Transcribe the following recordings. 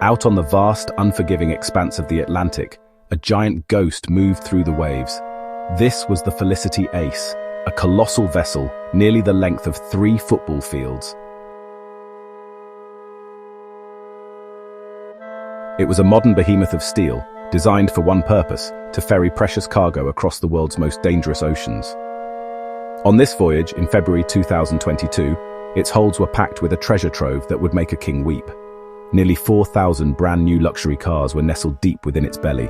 Out on the vast, unforgiving expanse of the Atlantic, a giant ghost moved through the waves. This was the Felicity Ace, a colossal vessel nearly the length of 3 football fields. It was a modern behemoth of steel, designed for one purpose, to ferry precious cargo across the world's most dangerous oceans. On this voyage, in February 2022, its holds were packed with a treasure trove that would make a king weep. Nearly 4,000 brand new luxury cars were nestled deep within its belly.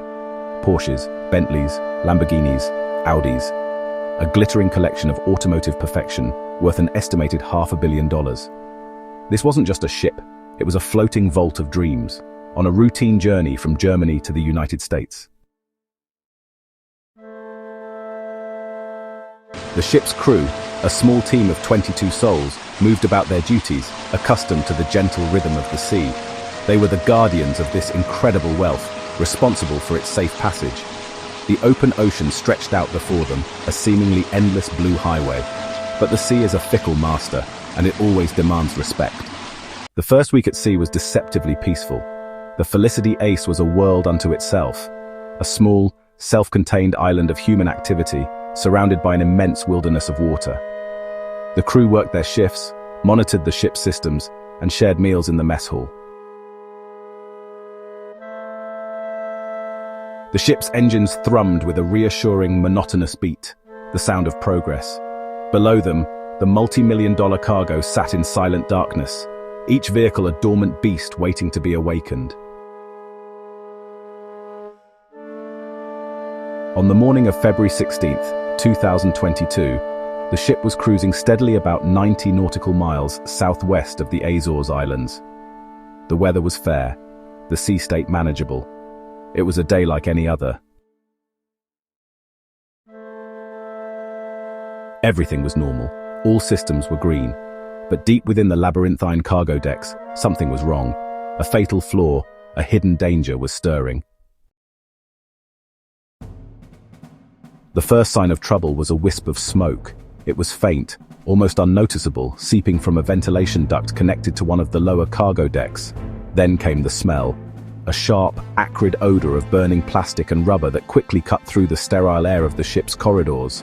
Porsches, Bentleys, Lamborghinis, Audis. A glittering collection of automotive perfection worth an estimated $500 million. This wasn't just a ship, it was a floating vault of dreams, on a routine journey from Germany to the United States. The ship's crew, a small team of 22 souls, moved about their duties, accustomed to the gentle rhythm of the sea. They were the guardians of this incredible wealth, responsible for its safe passage. The open ocean stretched out before them, a seemingly endless blue highway. But the sea is a fickle master, and it always demands respect. The first week at sea was deceptively peaceful. The Felicity Ace was a world unto itself, a small, self-contained island of human activity, surrounded by an immense wilderness of water. The crew worked their shifts, monitored the ship's systems, and shared meals in the mess hall. The ship's engines thrummed with a reassuring, monotonous beat, the sound of progress. Below them, the multi-million-dollar cargo sat in silent darkness, each vehicle a dormant beast waiting to be awakened. On the morning of February 16th, 2022, the ship was cruising steadily about 90 nautical miles southwest of the Azores Islands. The weather was fair, the sea state manageable. It was a day like any other. Everything was normal. All systems were green. But deep within the labyrinthine cargo decks, something was wrong. A fatal flaw, a hidden danger was stirring. The first sign of trouble was a wisp of smoke. It was faint, almost unnoticeable, seeping from a ventilation duct connected to one of the lower cargo decks. Then came the smell. A sharp, acrid odor of burning plastic and rubber that quickly cut through the sterile air of the ship's corridors.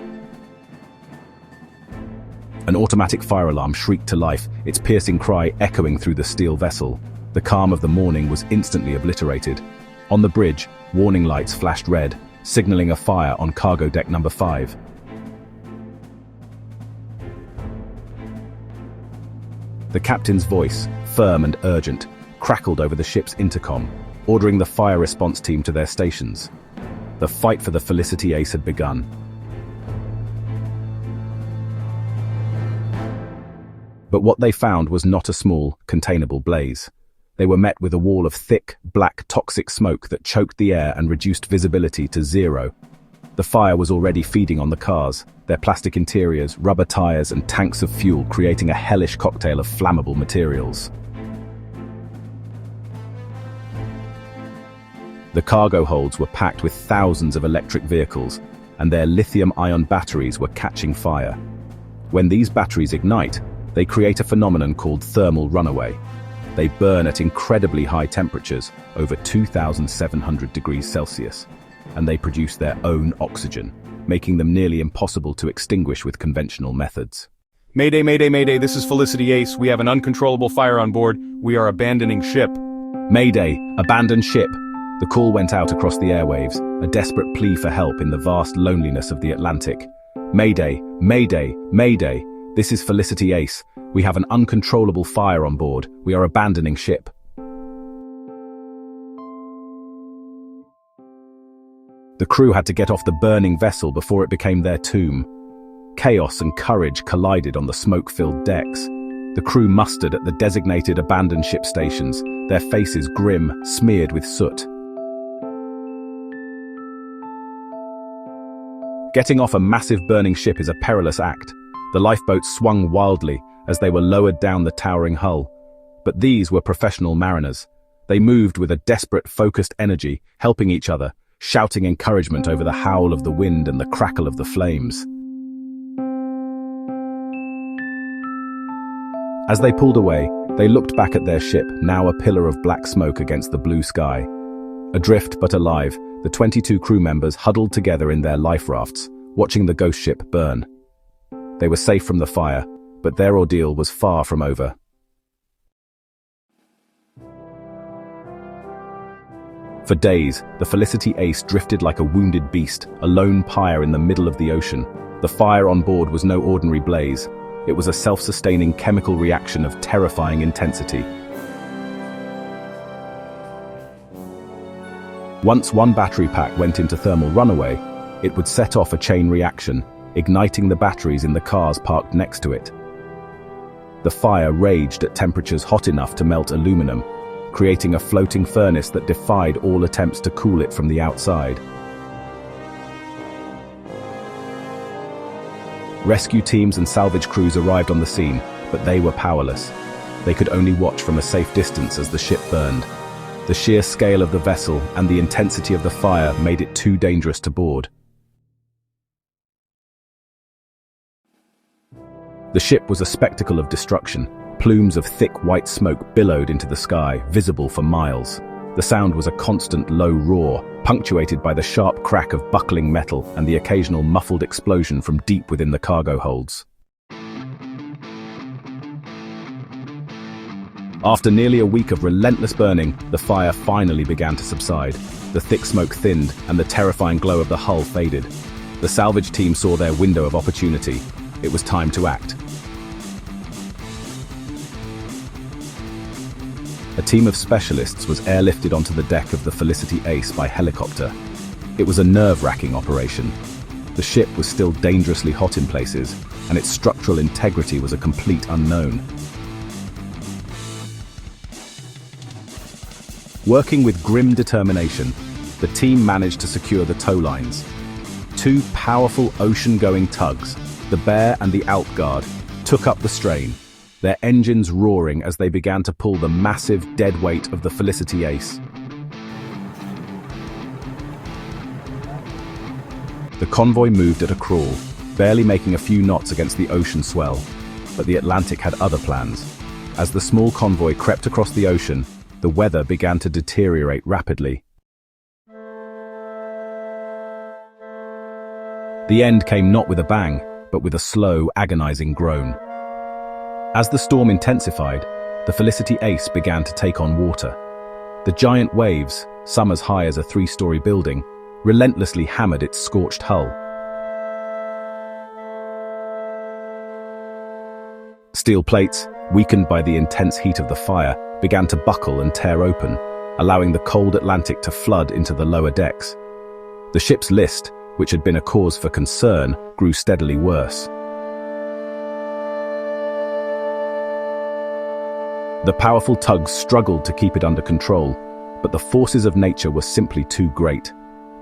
An automatic fire alarm shrieked to life, its piercing cry echoing through the steel vessel. The calm of the morning was instantly obliterated. On the bridge, warning lights flashed red, signaling a fire on cargo deck number 5. The captain's voice, firm and urgent, crackled over the ship's intercom, ordering the fire response team to their stations. The fight for the Felicity Ace had begun. But what they found was not a small, containable blaze. They were met with a wall of thick, black, toxic smoke that choked the air and reduced visibility to zero. The fire was already feeding on the cars, their plastic interiors, rubber tires, and tanks of fuel, creating a hellish cocktail of flammable materials. The cargo holds were packed with thousands of electric vehicles, and their lithium-ion batteries were catching fire. When these batteries ignite, they create a phenomenon called thermal runaway. They burn at incredibly high temperatures, over 2,700 degrees Celsius, and they produce their own oxygen, making them nearly impossible to extinguish with conventional methods. Mayday, mayday, mayday, this is Felicity Ace. We have an uncontrollable fire on board. We are abandoning ship. Mayday, abandon ship. The call went out across the airwaves, a desperate plea for help in the vast loneliness of the Atlantic. Mayday, mayday, mayday. This is Felicity Ace. We have an uncontrollable fire on board. We are abandoning ship. The crew had to get off the burning vessel before it became their tomb. Chaos and courage collided on the smoke-filled decks. The crew mustered at the designated abandoned ship stations, their faces grim, smeared with soot. Getting off a massive burning ship is a perilous act. The lifeboats swung wildly as they were lowered down the towering hull. But these were professional mariners. They moved with a desperate, focused energy, helping each other, shouting encouragement over the howl of the wind and the crackle of the flames. As they pulled away, they looked back at their ship, now a pillar of black smoke against the blue sky. Adrift but alive, the 22 crew members huddled together in their life rafts, watching the ghost ship burn. They were safe from the fire, but their ordeal was far from over. For days, the Felicity Ace drifted like a wounded beast, a lone pyre in the middle of the ocean. The fire on board was no ordinary blaze. It was a self-sustaining chemical reaction of terrifying intensity. Once one battery pack went into thermal runaway, it would set off a chain reaction, igniting the batteries in the cars parked next to it. The fire raged at temperatures hot enough to melt aluminum, creating a floating furnace that defied all attempts to cool it from the outside. Rescue teams and salvage crews arrived on the scene, but they were powerless. They could only watch from a safe distance as the ship burned. The sheer scale of the vessel and the intensity of the fire made it too dangerous to board. The ship was a spectacle of destruction. Plumes of thick white smoke billowed into the sky, visible for miles. The sound was a constant low roar, punctuated by the sharp crack of buckling metal and the occasional muffled explosion from deep within the cargo holds. After nearly a week of relentless burning, the fire finally began to subside. The thick smoke thinned, and the terrifying glow of the hull faded. The salvage team saw their window of opportunity. It was time to act. A team of specialists was airlifted onto the deck of the Felicity Ace by helicopter. It was a nerve-wracking operation. The ship was still dangerously hot in places, and its structural integrity was a complete unknown. Working with grim determination, the team managed to secure the tow lines. Two powerful ocean-going tugs, the Bear and the Outguard, took up the strain, their engines roaring as they began to pull the massive dead weight of the Felicity Ace. The convoy moved at a crawl, barely making a few knots against the ocean swell, but the Atlantic had other plans. As the small convoy crept across the ocean, the weather began to deteriorate rapidly. The end came not with a bang, but with a slow, agonizing groan. As the storm intensified, the Felicity Ace began to take on water. The giant waves, some as high as a 3-story building, relentlessly hammered its scorched hull. Steel plates, weakened by the intense heat of the fire, began to buckle and tear open, allowing the cold Atlantic to flood into the lower decks. The ship's list, which had been a cause for concern, grew steadily worse. The powerful tugs struggled to keep it under control, but the forces of nature were simply too great.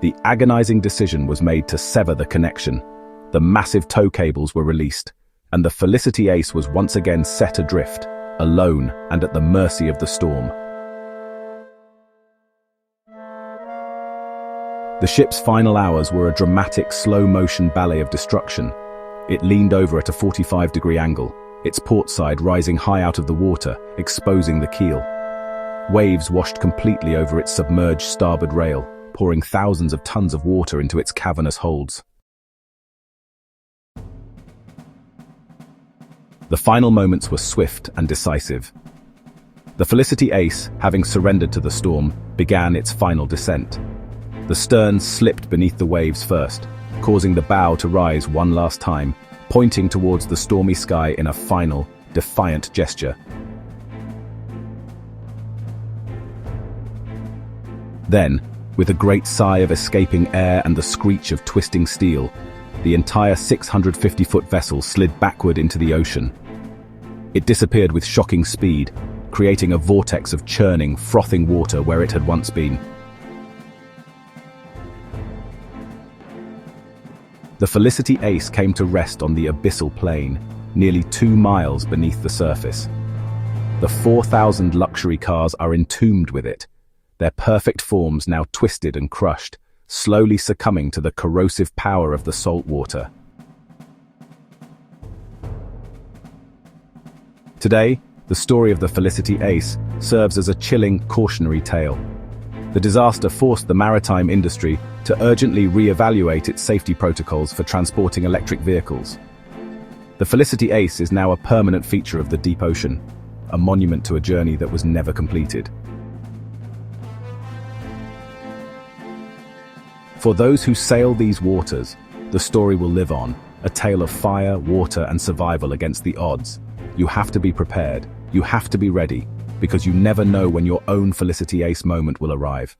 The agonizing decision was made to sever the connection. The massive tow cables were released, and the Felicity Ace was once again set adrift, alone and at the mercy of the storm. The ship's final hours were a dramatic slow-motion ballet of destruction. It leaned over at a 45-degree angle, its port side rising high out of the water, exposing the keel. Waves washed completely over its submerged starboard rail, pouring thousands of tons of water into its cavernous holds. The final moments were swift and decisive. The Felicity Ace, having surrendered to the storm, began its final descent. The stern slipped beneath the waves first, causing the bow to rise one last time, pointing towards the stormy sky in a final, defiant gesture. Then, with a great sigh of escaping air and the screech of twisting steel, the entire 650-foot vessel slid backward into the ocean. It disappeared with shocking speed, creating a vortex of churning, frothing water where it had once been. The Felicity Ace came to rest on the abyssal plain, nearly 2 miles beneath the surface. The 4,000 luxury cars are entombed with it, their perfect forms now twisted and crushed, slowly succumbing to the corrosive power of the salt water. Today, the story of the Felicity Ace serves as a chilling, cautionary tale. The disaster forced the maritime industry to urgently re-evaluate its safety protocols for transporting electric vehicles. The Felicity Ace is now a permanent feature of the deep ocean, a monument to a journey that was never completed. For those who sail these waters, the story will live on, a tale of fire, water, and survival against the odds. You have to be prepared, you have to be ready, because you never know when your own Felicity Ace moment will arrive.